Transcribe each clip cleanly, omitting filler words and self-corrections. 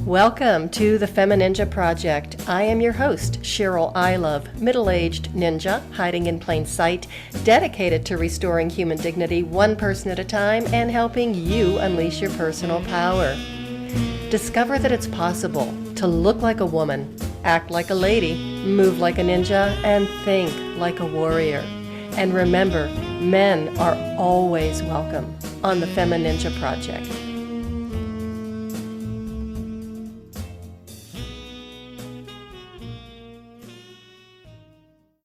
Welcome to the FemiNinja Project. I am your host, Cheryl I Love, middle-aged ninja hiding in plain sight, dedicated to restoring human dignity one person at a time and helping you unleash your personal power. Discover that it's possible to look like a woman, act like a lady, move like a ninja, and think like a warrior. And remember, men are always welcome on the FemiNinja Project.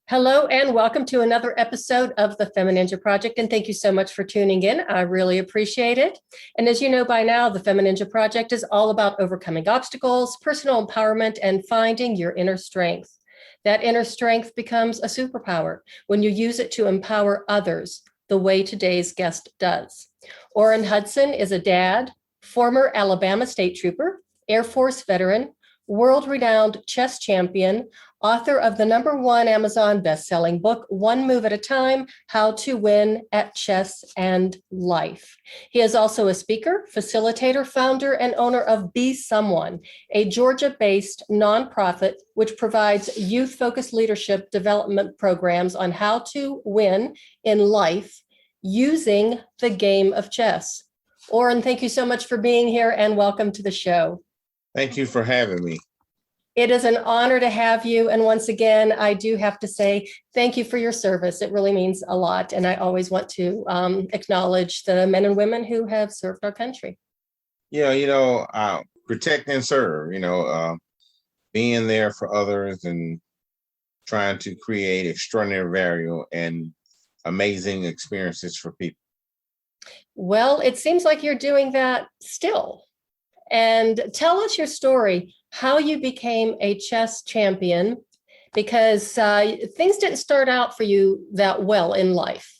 Hello and welcome to another episode of the FemiNinja Project, and thank you so much for tuning in. I really appreciate it. And as you know by now, the FemiNinja Project is all about overcoming obstacles, personal empowerment, and finding your inner strength. That inner strength becomes a superpower when you use it to empower others the way today's guest does. Orrin Hudson is a dad, former Alabama State Trooper, Air Force veteran, world-renowned chess champion, author of the #1 Amazon best-selling book, One Move at a Time, How to Win at Chess and Life. He is also a speaker, facilitator, founder, and owner of Be Someone, a Georgia-based nonprofit which provides youth-focused leadership development programs on how to win in life using the game of chess. Orrin, thank you so much for being here and welcome to the show. Thank you for having me. It is an honor to have you. And once again, I do have to say thank you for your service. It really means a lot. And I always want to acknowledge the men and women who have served our country. Yeah, protect and serve, being there for others and trying to create extraordinary value and amazing experiences for people. Well, it seems like you're doing that still. And tell us your story, how you became a chess champion, because things didn't start out for you that well in life.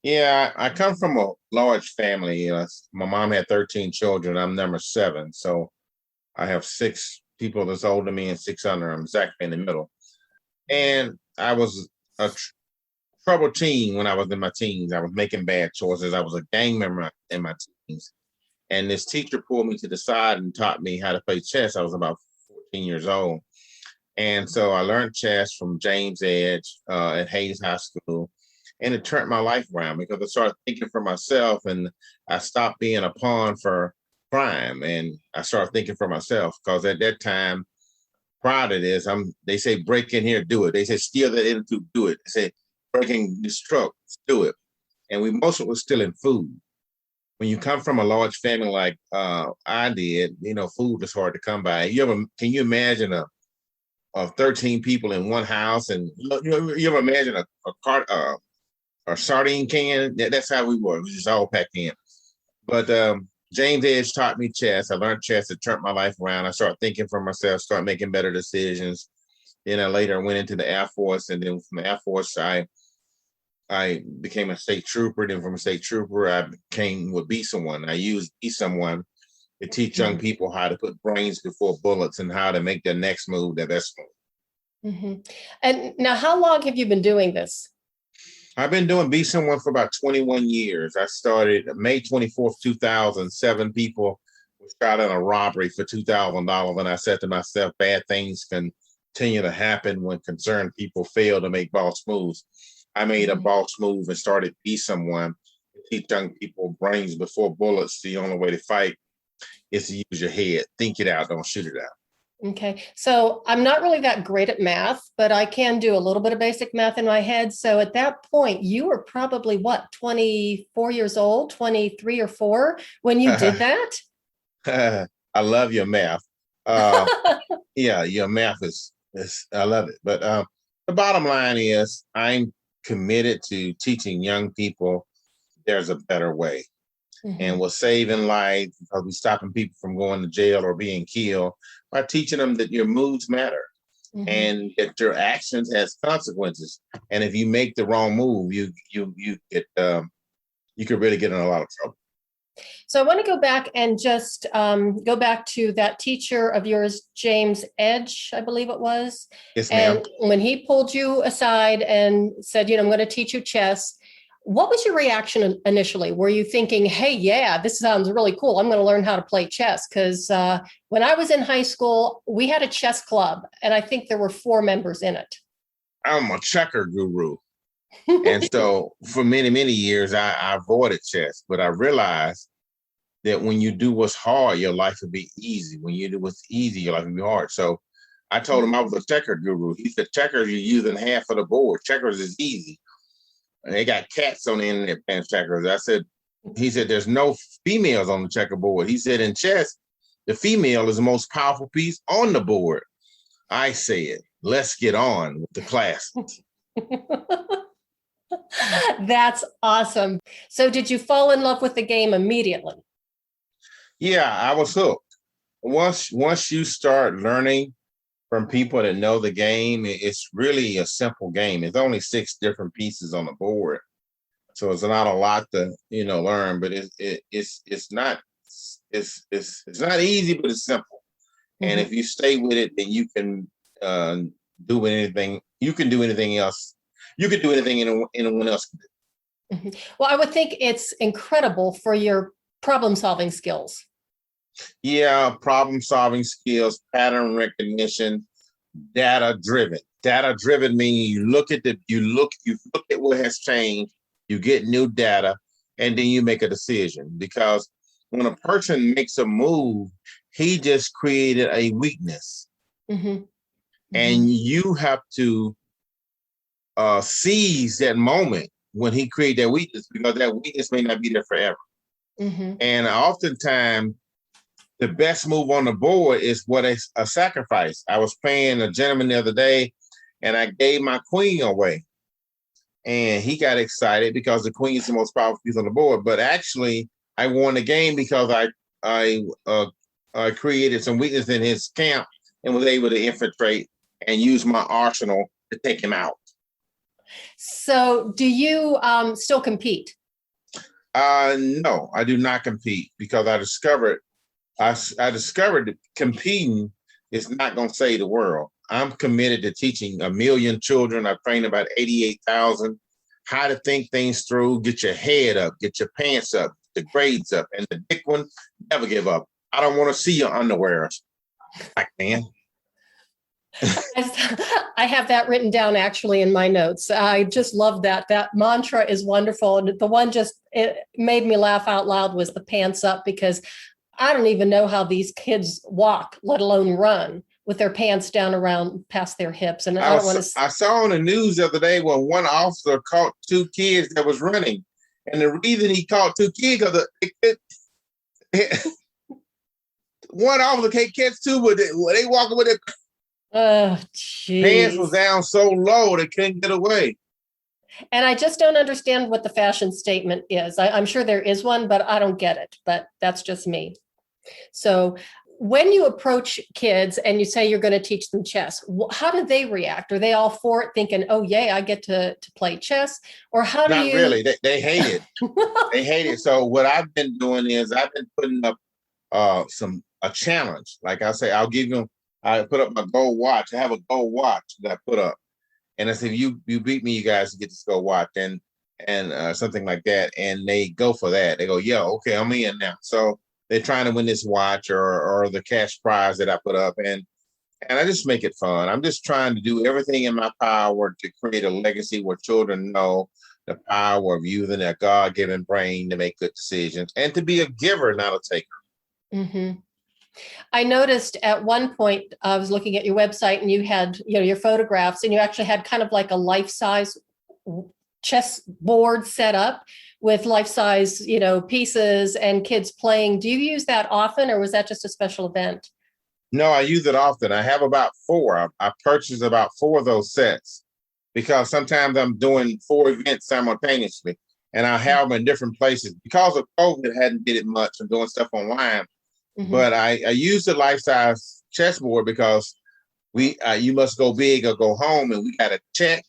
Yeah, I come from a large family. My mom had 13 children. I'm number 7. So I have 6 people that's older than me and 6 under. I'm exactly in the middle. And I was a troubled teen when I was in my teens. I was making bad choices. I was a gang member in my teens. And this teacher pulled me to the side and taught me how to play chess. I was about 14 years old. And so I learned chess from James Edge at Hayes High School. And it turned my life around because I started thinking for myself and I stopped being a pawn for crime. And I started thinking for myself because at that time, prior to this, they say, break in here, do it. They say, steal that into, do it. They say, breaking this truck, do it. And we mostly was stealing food. When you come from a large family like I did, food is hard to come by. Can you imagine a 13 people in one house? And you ever imagine a sardine can? That's how we were. It was just all packed in. But James Edge taught me chess. I learned chess. It turned my life around. I started thinking for myself, started making better decisions. Then I later went into the Air Force. And then from the Air Force, I became a state trooper. Then from a state trooper, I became with Be Someone. I used Be Someone to teach young people how to put brains before bullets and how to make their next move their best move. Mm-hmm. And now, how long have you been doing this? I've been doing Be Someone for about 21 years. I started May 24th, 2007. People were shot in a robbery for $2,000. And I said to myself, bad things continue to happen when concerned people fail to make boss moves. I made a boss move and started Be Someone to teach young people brains before bullets. The only way to fight is to use your head. Think it out, don't shoot it out. Okay. So I'm not really that great at math, but I can do a little bit of basic math in my head. So at that point, you were probably 24 years old, 23 or 4 when you did that? I love your math. Yeah, your math is I love it. But the bottom line is I'm committed to teaching young people there's a better way. Mm-hmm. And we're saving lives because we're stopping people from going to jail or being killed by teaching them that your moves matter. Mm-hmm. And that your actions has consequences. And if you make the wrong move, you could really get in a lot of trouble. So I want to go back and just go back to that teacher of yours, James Edge, I believe it was. Yes, ma'am. And when he pulled you aside and said, I'm going to teach you chess, What was your reaction initially? Were you thinking, hey, yeah, this sounds really cool. I'm going to learn how to play chess? Because when I was in high school, we had a chess club, and I think there were 4 members in it. I'm a checker guru. And so for many, many years, I avoided chess, but I realized that when you do what's hard, your life will be easy. When you do what's easy, your life will be hard. So I told him I was a checker guru. He said, checkers, you're using half of the board. Checkers is easy. And they got cats on the internet playing checkers. He said, there's no females on the checkerboard. He said, in chess, the female is the most powerful piece on the board. I said, let's get on with the classes. That's awesome. So did you fall in love with the game immediately? Yeah, I was hooked. Once you start learning from people that know the game, it's really a simple game. It's only 6 different pieces on the board, so it's not a lot to learn. But it's not easy, but it's simple. Mm-hmm. And if you stay with it, then you can do anything. You can do anything else. You can do anything anyone else can do. Mm-hmm. Well, I would think it's incredible for your problem-solving skills. Yeah, problem-solving skills, pattern recognition, data-driven. Data-driven meaning you look at what has changed, you get new data, and then you make a decision. Because when a person makes a move, he just created a weakness. Mm-hmm. Mm-hmm. And you have to seize that moment when he created that weakness, because that weakness may not be there forever. Mm-hmm. And oftentimes, the best move on the board is what is a sacrifice. I was playing a gentleman the other day, and I gave my queen away. And he got excited because the queen is the most powerful piece on the board. But actually, I won the game because I created some weakness in his camp and was able to infiltrate and use my arsenal to take him out. So do you still compete? No, I do not compete, because I discovered that competing is not going to save the world. I'm committed to teaching 1 million children. I've trained about 88,000 how to think things through, get your head up, get your pants up, the grades up, and the big one, never give up. I don't want to see your underwear. I can. I have that written down actually in my notes. I just love that. That mantra is wonderful. And the one it made me laugh out loud was the pants up, because I don't even know how these kids walk, let alone run, with their pants down around past their hips. And I saw on the news the other day where one officer caught 2 kids that was running. And the reason he caught 2 kids, one officer can't catch 2, but they walking with their pants was down so low they couldn't get away. And I just don't understand what the fashion statement is. I'm sure there is one, but I don't get it. But that's just me. So when you approach kids and you say you're going to teach them chess, how do they react? Are they all for it, thinking, oh, yay, I get to play chess? Or how do you... Not really. They hate it. They hate it. So what I've been doing is I've been putting up a challenge. Like I say, I put up my gold watch. I have a gold watch that I put up. And I said, if you beat me, you guys get this gold watch and something like that. And they go for that. They go, yeah, okay, I'm in now. So they're trying to win this watch or the cash prize that I put up. And I just make it fun. I'm just trying to do everything in my power to create a legacy where children know the power of using their God-given brain to make good decisions and to be a giver, not a taker. Mm-hmm. I noticed at one point, I was looking at your website and you had, your photographs, and you actually had kind of like a life-size chess board set up with life-size, pieces and kids playing. Do you use that often, or was that just a special event? No, I use it often. I have about 4. I purchased about 4 of those sets because sometimes I'm doing 4 events simultaneously, and I have them in different places. Because of COVID, hadn't did it much. I'm doing stuff online. Mm-hmm. But I use the life-size chessboard because you must go big or go home, and we got to check,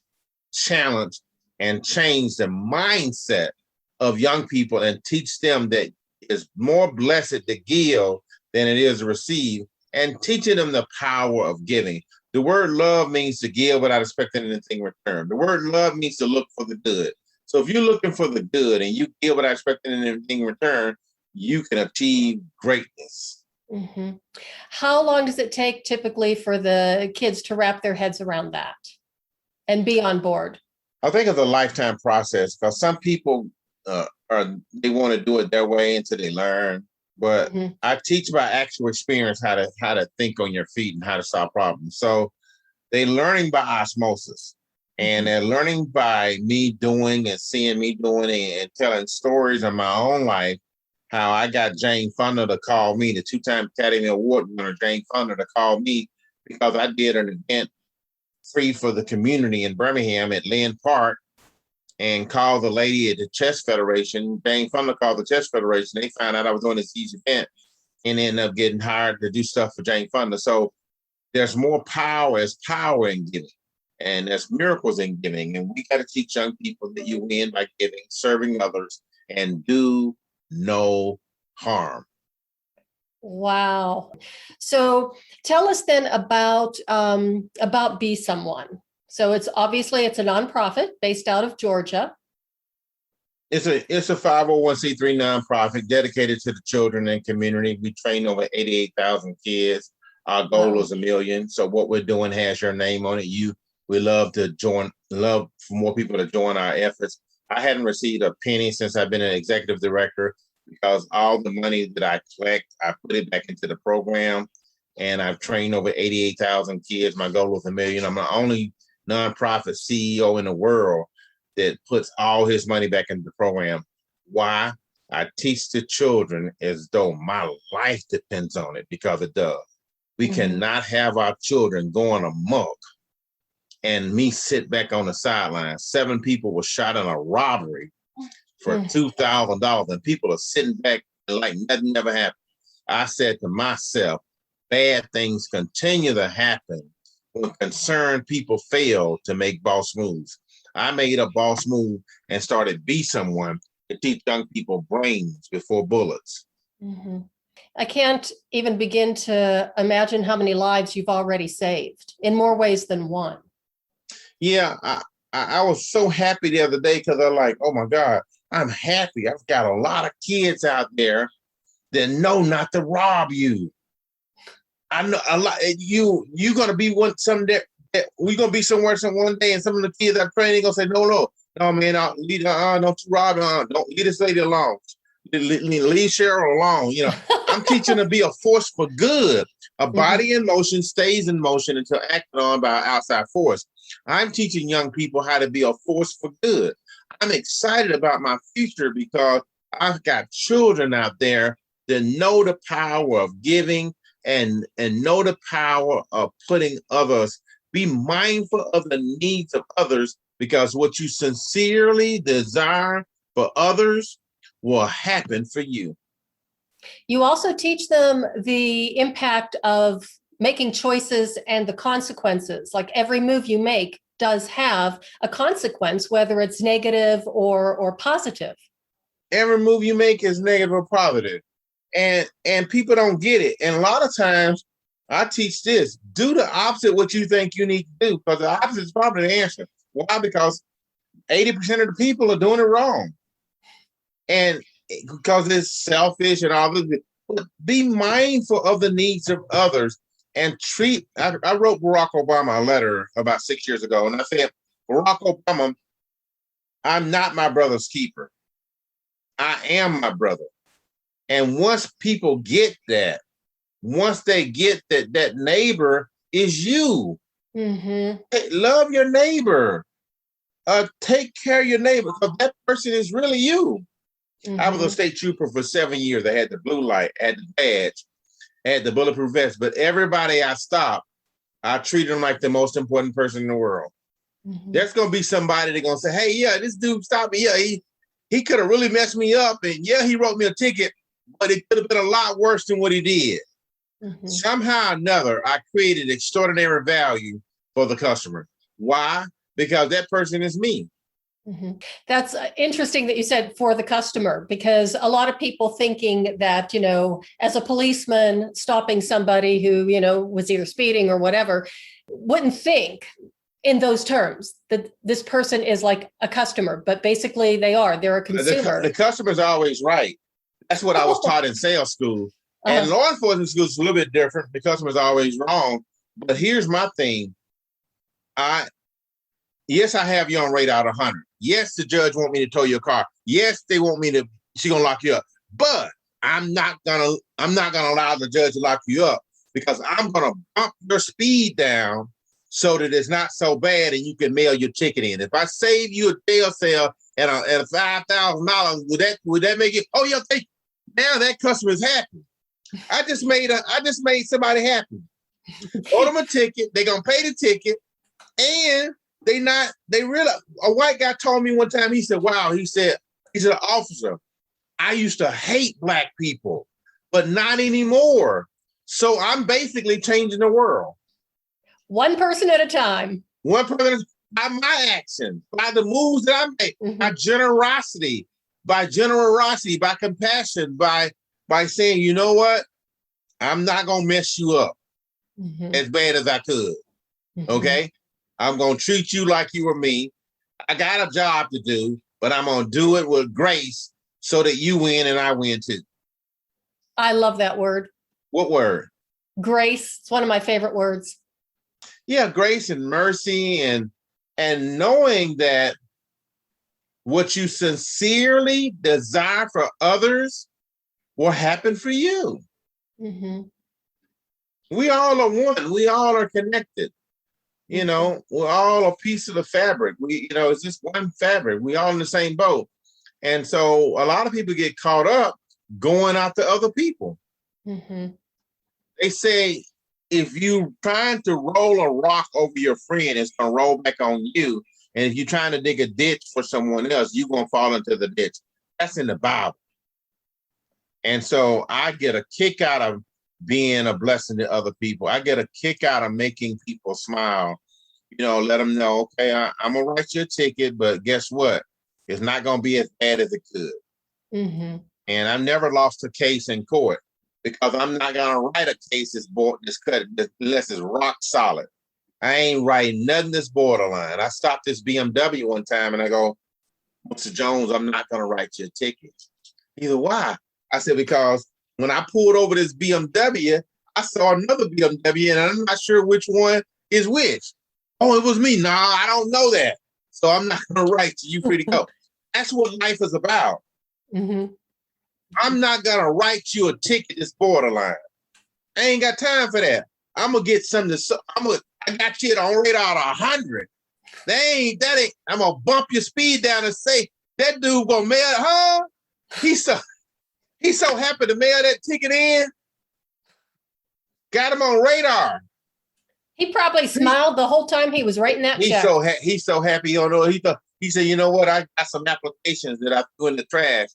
challenge, and change the mindset of young people and teach them that it's more blessed to give than it is to receive, and teaching them the power of giving. The word love means to give without expecting anything in return. The word love means to look for the good. So if you're looking for the good and you give without expecting anything in return, you can achieve greatness. Mm-hmm. How long does it take typically for the kids to wrap their heads around that and be on board? I think it's a lifetime process because some people they want to do it their way until they learn. But I teach by actual experience how to think on your feet and how to solve problems. So they're learning by osmosis, and they're learning by me doing and seeing me doing it and telling stories of my own life. How I got Jane Fonda to call me, the 2-time Academy Award winner Jane Fonda, to call me because I did an event free for the community in Birmingham at Lynn Park, and called the lady at the Chess Federation. Jane Fonda called the Chess Federation. They found out I was doing this huge event and ended up getting hired to do stuff for Jane Fonda. So there's more power as power in giving, and there's miracles in giving. And we got to teach young people that you win by giving, serving others, and do no harm. Wow. So tell us then about Be Someone. So it's a nonprofit based out of Georgia. It's a 501c3 nonprofit dedicated to the children and community. We train over 88,000 kids. Our goal is 1 million. So what we're doing has your name on it. We love for more people to join our efforts. I hadn't received a penny since I've been an executive director because all the money that I collect, I put it back into the program, and I've trained over 88,000 kids. My goal is 1 million. I'm the only nonprofit CEO in the world that puts all his money back into the program. Why? I teach the children as though my life depends on it, because it does. We cannot have our children going amok and me sit back on the sidelines. 7 people were shot in a robbery for $2,000, and people are sitting back like nothing ever happened. I said to myself, bad things continue to happen when concerned people fail to make boss moves. I made a boss move and started Be Someone to teach young people brains before bullets. I can't even begin to imagine how many lives you've already saved in more ways than one. Yeah, I was so happy the other day because I'm like, oh my God, I'm happy. I've got a lot of kids out there that know not to rob you. I know a lot. You're gonna be someday. We're gonna be somewhere one day, and some of the kids I'm training gonna say, no, man, don't you rob. Don't leave this lady alone. Leave Cheryl alone. I'm teaching to be a force for good. A body in motion stays in motion until acted on by an outside force. I'm teaching young people how to be a force for good. I'm excited about my future because I've got children out there that know the power of giving and know the power of putting others. Be mindful of the needs of others, because what you sincerely desire for others will happen for you. You also teach them the impact of making choices and the consequences. Like every move you make does have a consequence, whether it's negative or positive. Every move you make is negative or positive. And people don't get it. And a lot of times I teach this: do the opposite what you think you need to do, because the opposite is probably the answer. Why? Because 80% of the people are doing it wrong. And because it's selfish and all this. Be mindful of the needs of others and I wrote Barack Obama a letter about 6 years ago, and I said, Barack Obama, I'm not my brother's keeper. I am my brother. And once people get that, once they get that neighbor is you. Hey, love your neighbor. Take care of your neighbor, because that person is really you. I was a state trooper for 7 years. I had the blue light, had the badge, had the bulletproof vest. But everybody I stopped, I treated them like the most important person in the world. There's going to be somebody that's going to say, hey, yeah, this dude stopped me. Yeah, he could have really messed me up. And yeah, he wrote me a ticket, but it could have been a lot worse than what he did. Somehow or another, I created extraordinary value for the customer. Why? Because that person is me. That's interesting that you said for the customer, because a lot of people thinking that, as a policeman stopping somebody who, was either speeding or whatever, wouldn't think in those terms, that this person is like a customer, but basically they're a consumer. The customer's always right. That's what I was taught in sales school. And law enforcement school is a little bit different. The customer's always wrong. But here's my thing. Yes, I have you on radar 100. Yes, the judge want me to tow your car. Yes, they want me to, she gonna lock you up. But I'm not gonna allow the judge to lock you up, because I'm gonna bump your speed down so that it's not so bad and you can mail your ticket in. If I save you a jail cell and a $5,000, would that make it? Oh yeah, now that customer is happy. I just made somebody happy. Owe them a ticket. They're gonna pay the ticket, and a white guy told me one time, he said, wow, he said, officer, I used to hate Black people, but not anymore. So I'm basically changing the world. One person at a time. One person by my actions, by the moves that I make, by generosity, by compassion, by saying, you know what? I'm not gonna mess you up as bad as I could. Okay? I'm gonna treat you like you were me. I got a job to do, but I'm gonna do it with grace so that you win and I win too. I love that word. What word? Grace. It's one of my favorite words. Yeah, grace and mercy and knowing that what you sincerely desire for others will happen for you. We all are one. We all are connected. You know, we're all a piece of the fabric. It's just one fabric. We all in the same boat. And so a lot of people get caught up going after other people. They say, if you're trying to roll a rock over your friend, it's going to roll back on you. And if you're trying to dig a ditch for someone else, you're going to fall into the ditch. That's in the Bible. And so I get a kick out of being a blessing to other people. I get a kick out of making people smile. Let them know, okay, I'm going to write you a ticket, but guess what? It's not going to be as bad as it could. And I've never lost a case in court, because I'm not going to write a case that's cut unless it's rock solid. I ain't writing nothing that's borderline. I stopped this BMW one time and I go, Mr. Jones, I'm not going to write you a ticket. He said, why? I said, because when I pulled over this BMW, I saw another BMW and I'm not sure which one is which. Oh, it was me. No, I don't know that. So I'm not going to write you. You free to go. That's what life is about. I'm not going to write you a ticket that's borderline. I ain't got time for that. I'm going to get something I got you on radar 100. I'm going to bump your speed down and say, that dude going to mail it, huh? He's so happy to mail that ticket in. Got him on radar. He probably smiled the whole time he was writing that check. He's so happy. He said, you know what? I got some applications that I threw in the trash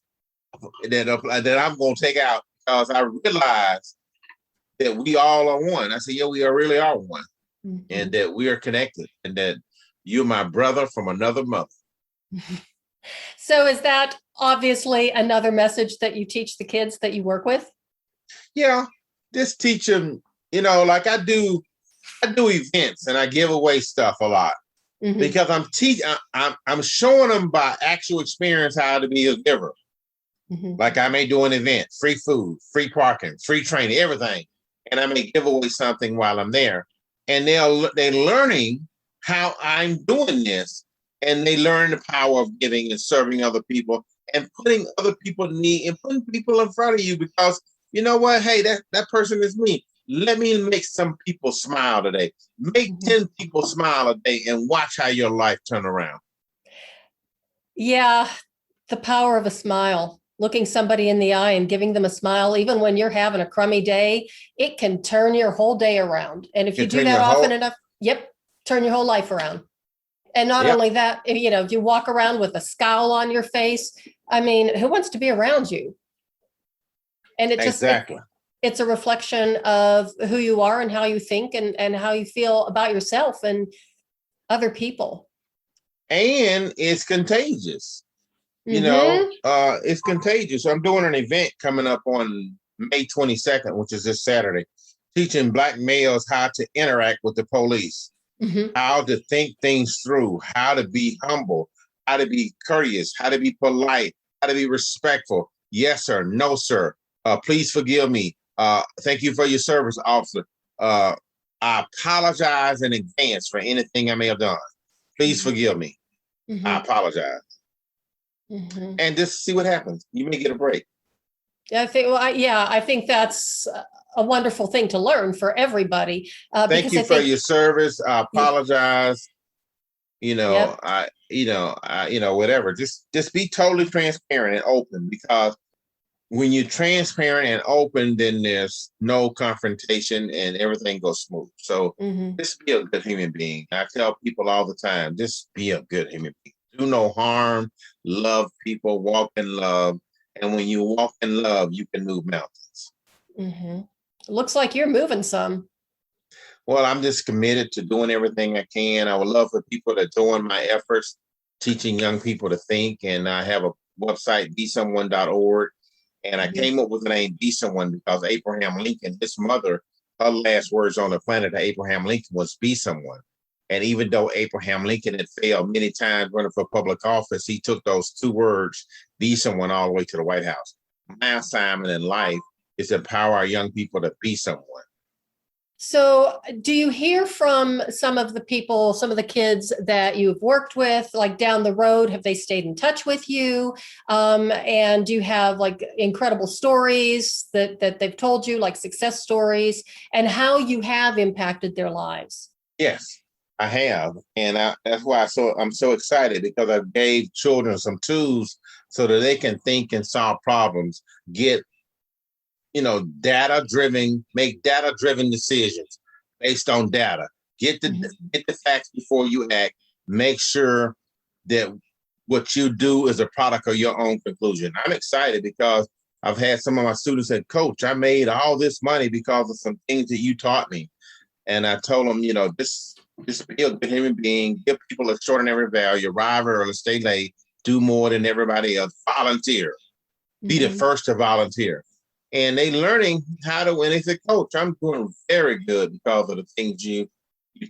that I'm going to take out, because I realized that we all are one. I said, yeah, we really are one. And that we are connected, and that you're my brother from another mother. So is that obviously another message that you teach the kids that you work with? Yeah, just teach them, like I do events and I give away stuff a lot because I'm showing them by actual experience how to be a giver. Like I may do an event, free food, free parking, free training, everything. And I may give away something while I'm there. And they're learning how I'm doing this. And they learn the power of giving and serving other people and putting other people in need and putting people in front of you, because you know what? Hey, that person is me. Let me make some people smile today. Make 10 people smile a day and watch how your life turn around. Yeah, the power of a smile. Looking somebody in the eye and giving them a smile, even when you're having a crummy day, it can turn your whole day around. And if you do that often enough, turn your whole life around. And not only that, if you walk around with a scowl on your face, I mean, who wants to be around you? And it's a reflection of who you are and how you think and how you feel about yourself and other people. And it's contagious. It's contagious. I'm doing an event coming up on May 22nd, which is this Saturday, teaching Black males how to interact with the police. Mhm. how to think things through, how to be humble, how to be courteous, how to be polite, how to be respectful. Yes, sir. No, sir. Please forgive me. Thank you for your service, officer. Uh, I apologize in advance for anything I may have done. Please Mhm. forgive me. I Mhm. apologize. Mhm. And just see what happens. You may get a break. Yeah, I think, well, I think that's a wonderful thing to learn for everybody, Thank because you I for think, your service. I yeah, apologize. yep. Whatever. Just be totally transparent and open, because when you're transparent and open, then there's no confrontation and everything goes smooth. So Mhm. just be a good human being. I tell people all the time, just be a good human being. Do no harm, love people, walk in love. And when you walk in love, you can move mountains. Mhm. Looks like you're moving some. Well, I'm just committed to doing everything I can. I would love for people to join my efforts, teaching young people to think. And I have a website, besomeone.org. And I Mhm. came up with the name Be Someone because Abraham Lincoln, his mother, her last words on the planet to Abraham Lincoln was be someone. And even though Abraham Lincoln had failed many times running for public office, he took those two words, be someone, all the way to the White House. My assignment in life is to empower our young people to be someone. So, do you hear from some of the people, some of the kids that you've worked with, like down the road? Have they stayed in touch with you? And do you have like incredible stories that they've told you, like success stories, and how you have impacted their lives? Yes, I have, and that's why I'm so excited, because I gave children some tools so that they can think and solve problems, get data driven, make data driven decisions based on data. Get the Mhm. get the facts before you act. Make sure that what you do is a product of your own conclusion. I'm excited because I've had some of my students say, Coach, I made all this money because of some things that you taught me. And I told them, just be a good human being, give people extraordinary value, arrive early, stay late, do more than everybody else, volunteer, be the Mhm. first to volunteer. And they learning how to win. They said, Coach, I'm doing very good because of the things you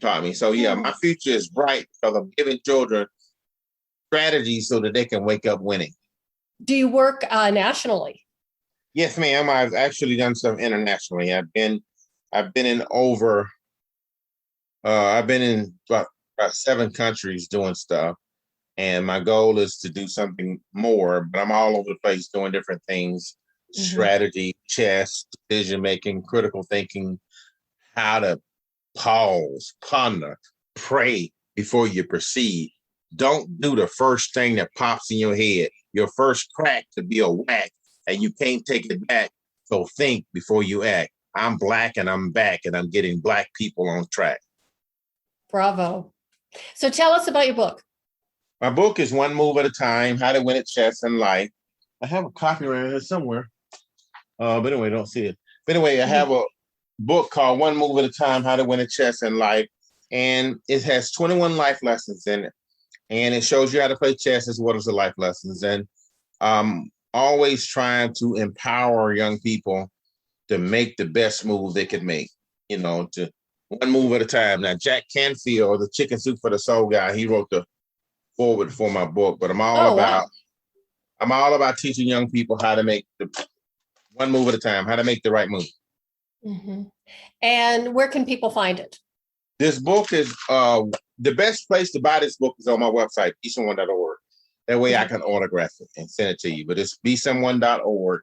taught me. So yeah, my Oh. future is bright because I'm giving children strategies so that they can wake up winning. Do you work nationally? Yes, ma'am. I've actually done some internationally. I've been in over I've been in about 7 countries doing stuff. And my goal is to do something more, but I'm all over the place doing different things: Mhm. strategy, chess, decision making, critical thinking, how to pause, ponder, pray before you proceed. Don't do the first thing that pops in your head. Your first crack to be a whack, and you can't take it back. So think before you act. I'm black and I'm back, and I'm getting black people on track. Bravo. So, tell us about your book. My book is One Move at a Time: How to Win at Chess and Life. I have a copy right here somewhere. But anyway, don't see it. But anyway, I have Mhm. a book called One Move at a Time: How to Win at Chess and Life. And it has 21 life lessons in it. And it shows you how to play chess as well as the life lessons. And always trying to empower young people to make the best move they could make, to one move at a time. Now, Jack Canfield, the Chicken Soup for the Soul guy, he wrote the forward for my book, but Oh, wow. I'm all about teaching young people how to make the one move at a time, how to make the right move. Mhm. And where can people find it? This book is the best place to buy this book is on my website, besomeone.org. That way I Mhm. can autograph it and send it to you. But it's besomeone.org.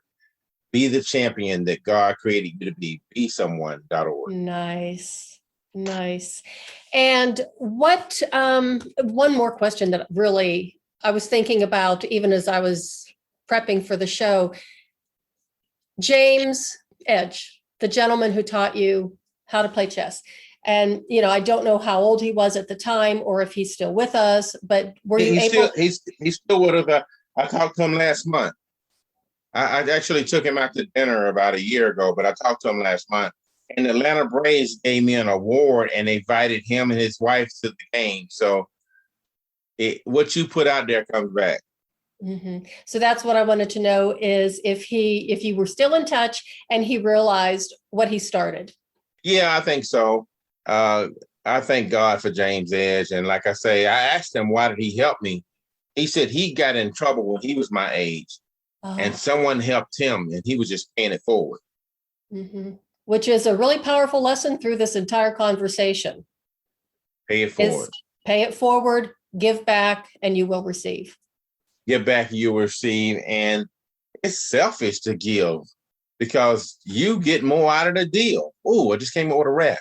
Be the champion that God created you to be. Besomeone.org. Nice. Nice. And what, one more question that really I was thinking about even as I was prepping for the show. James Edge, the gentleman who taught you how to play chess. And, I don't know how old he was at the time or if he's still with us, but were you He's still able? he's still with us. I talked to him last month. I actually took him out to dinner about a year ago, but I talked to him last month. And the Atlanta Braves gave me an award and they invited him and his wife to the game. So what you put out there comes back. Mhm. So that's what I wanted to know is if you were still in touch and he realized what he started. Yeah, I think so. Uh, I thank God for James Edge. And like I say, I asked him, why did he help me? He said he got in trouble when he was my age and someone helped him and he was just paying it forward. Mm-hmm. Which is a really powerful lesson through this entire conversation. Pay it forward. Pay it forward, give back, and you will receive. Give back, you will receive. And it's selfish to give because you get more out of the deal. Oh, I just came up with a rap.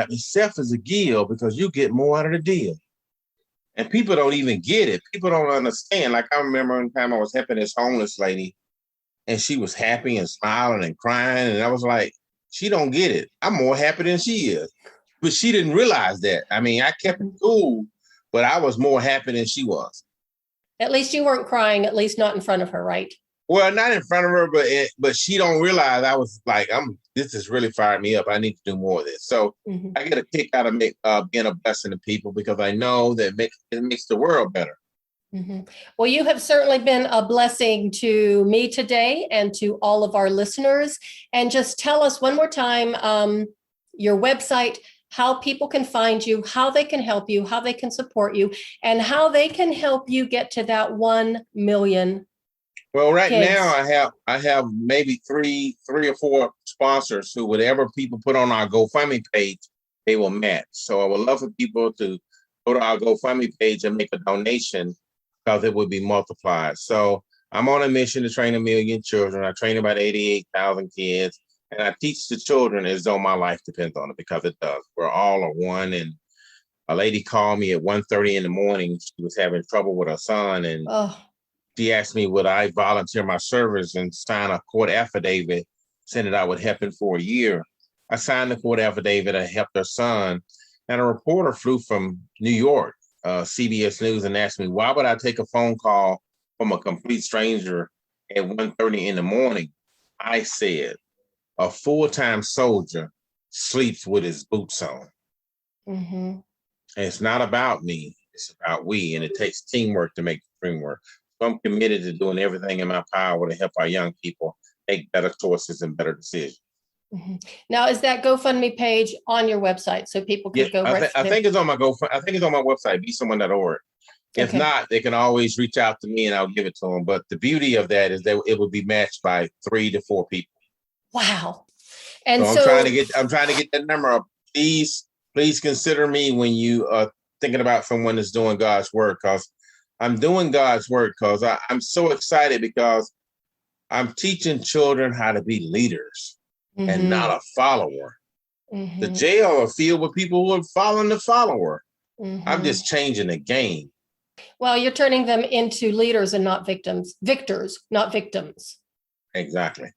It's selfish to give because you get more out of the deal. And people don't even get it. People don't understand. Like I remember one time I was helping this homeless lady and she was happy and smiling and crying. And I was like, she don't get it. I'm more happy than she is. But she didn't realize that. I mean, I kept it cool, but I was more happy than she was. At least you weren't crying, at least not in front of her, right? Well, not in front of her, but she don't realize I was like, this has really fired me up. I need to do more of this. So I get a kick out of being a blessing to people because I know that it makes the world better. Mm-hmm. Well, you have certainly been a blessing to me today and to all of our listeners. And just tell us one more time, your website, how people can find you, how they can help you, how they can support you, and how they can help you get to that 1 million. Well, right now I have maybe three or four sponsors who whatever people put on our GoFundMe page, they will match. So I would love for people to go to our GoFundMe page and make a donation because it would be multiplied. So I'm on a mission to train 1 million children. I train about 88,000 kids. And I teach the children as though my life depends on it because it does. We're all a one. And a lady called me at 1:30 in the morning. She was having trouble with her son. And she asked me, would I volunteer my service and sign a court affidavit saying that I would help him for a year. I signed the court affidavit. I helped her son. And a reporter flew from New York, CBS News, and asked me, why would I take a phone call from a complete stranger at 1:30 in the morning? I said, a full-time soldier sleeps with his boots on. Mm-hmm. And it's not about me, it's about we, and it takes teamwork to make the dream work. So I'm committed to doing everything in my power to help our young people make better choices and better decisions. Mm-hmm. Now, is that GoFundMe page on your website so people can go? I think it's on my I think it's on my website, besomeone.org. If not, they can always reach out to me and I'll give it to them. But the beauty of that is that it will be matched by 3 to 4 people. Wow. And so I'm trying to get that number up. Please consider me when you are thinking about someone that's doing God's work, because I'm doing God's work because I'm so excited because I'm teaching children how to be leaders and not a follower. Mm-hmm. The jail are filled with people who are following the follower. Mm-hmm. I'm just changing the game. Well, you're turning them into leaders and not victims. Victors, not victims. Exactly.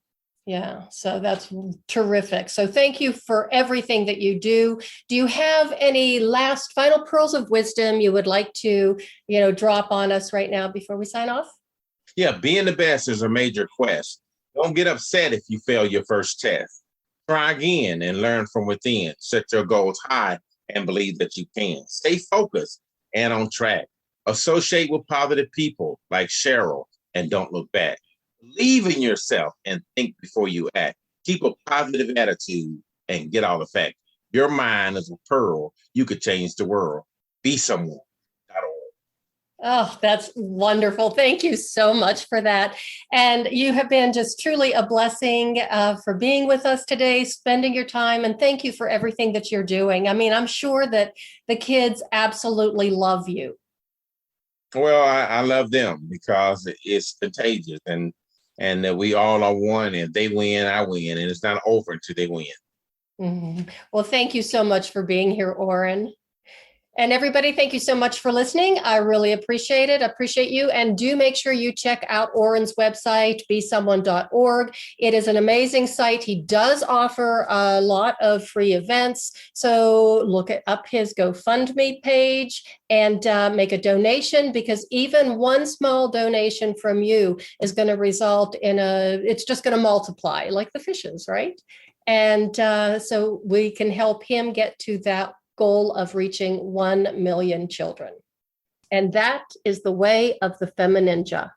Yeah, so that's terrific. So thank you for everything that you do. Do you have any last final pearls of wisdom you would like to, drop on us right now before we sign off? Yeah, being the best is a major quest. Don't get upset if you fail your first test. Try again and learn from within. Set your goals high and believe that you can. Stay focused and on track. Associate with positive people like Cheryl and don't look back. Believe in yourself and think before you act. Keep a positive attitude and get all the facts. Your mind is a pearl. You could change the world. Be someone. Oh, that's wonderful. Thank you so much for that. And you have been just truly a blessing for being with us today, spending your time, and thank you for everything that you're doing. I mean, I'm sure that the kids absolutely love you. Well, I love them because it's contagious and that we all are one, and they win, I win, and it's not over until they win. Mm-hmm. Well, thank you so much for being here, Orrin. And everybody, thank you so much for listening. I really appreciate it. I appreciate you. And do make sure you check out Orrin's website, besomeone.org. It is an amazing site. He does offer a lot of free events. So look up his GoFundMe page and make a donation, because even one small donation from you is going to result in it's just going to multiply like the fishes, right? And so we can help him get to that goal of reaching 1 million children. And that is the way of the FemiNinja.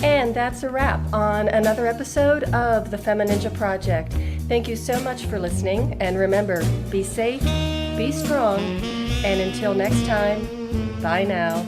And that's a wrap on another episode of the FemiNinja Project. Thank you so much for listening. And remember, be safe, be strong, and until next time, bye now.